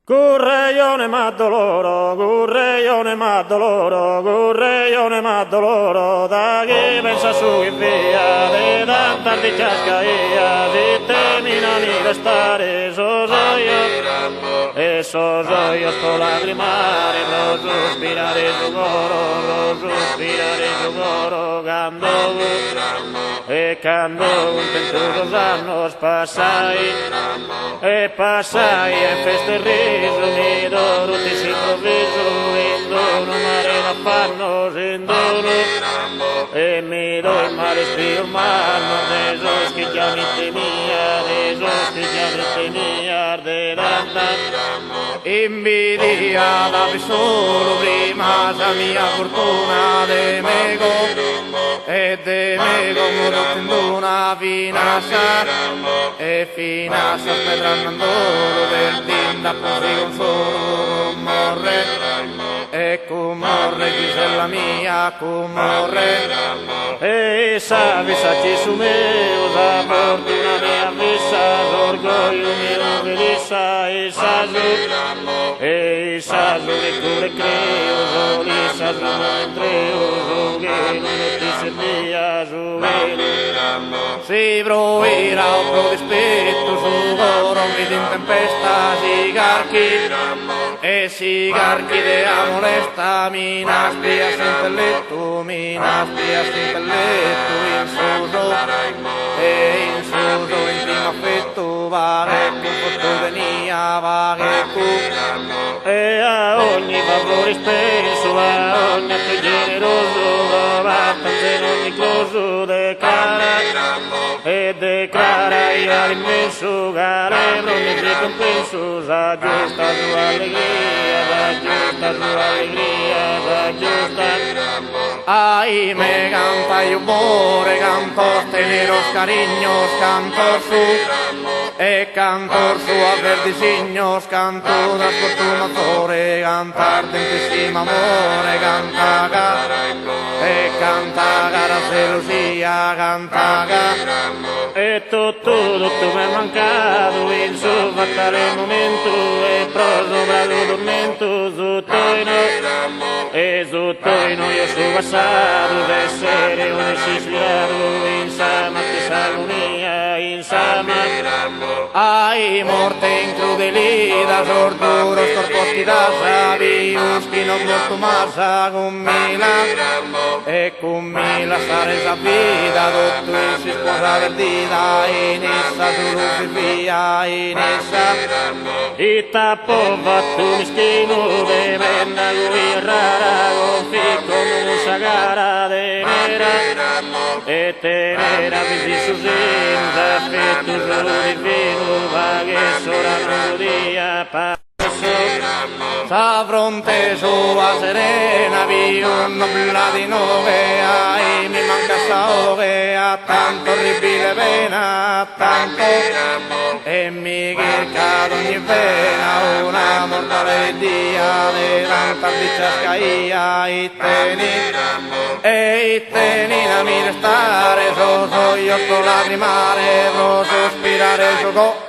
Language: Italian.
Curreione ma doloro, da chi pensa su che via, di tanta di cascaia, si termina di restare, so io sto lagrimare, lo sospirare su coro, cando un ventunos annos passai, e feste riso, mi do tutti si improvviso, in dono mare da fanno, in dono, e mi do il male spio mano, desos che chiamite mia, de danta, invidia la vi solo prima, sa mia fortuna de mego, e de mego modo tenduna finasa, e finasa pedrando del dinda così un solo morre, e morre Gisella mia, morre, e sa ci su me, usa fortuna mia vissa, orgoglio mio velissa, e sa giù che cure creo, solissa giù mentreo, che non ti servia giù, si proverà un po' di spetto su coro, vedi in tempesta, sigarchi dea molesta, mina spia s'intelletto, in suso, in primo affetto, va che tutto venia, va che tu, e a ogni favore spesso, a ogni atto generoso, va tanto ogni coso declara e all'immenso galero mi ricompenso, sa giusta sua allegria, ai me canta io bore, cantor teneros cariños, cantor su, e cantor su a verdisignos, canto da sfortunatore, cantar tantissimo amore, canta gara gelosia, e tutto mi è mancato in suo fatale momento, e pro sopra lo tormento, sotto in noi io sono passato d'essere un esiliato, insama che s'agonia, ai morte incrudelita, torturos corposti da sabius, chi non morto massa, con mila stare sa vita, tutto si sposa perdita, in essa tu via, in essa, e tappo fatto mischino, bevenda lui rara, con ficco non sa gara de vera, e tenera visi su senza affetto solo di vino, va che sola non dia sa fronte sua serena vi un bladino che ai mi manca sa che ha tanto orribile pena, tanto e mi che cado ogni pena una mortale dia de tanta bicciascaia e teni da mi restare so io sto lagrimare so sospirare so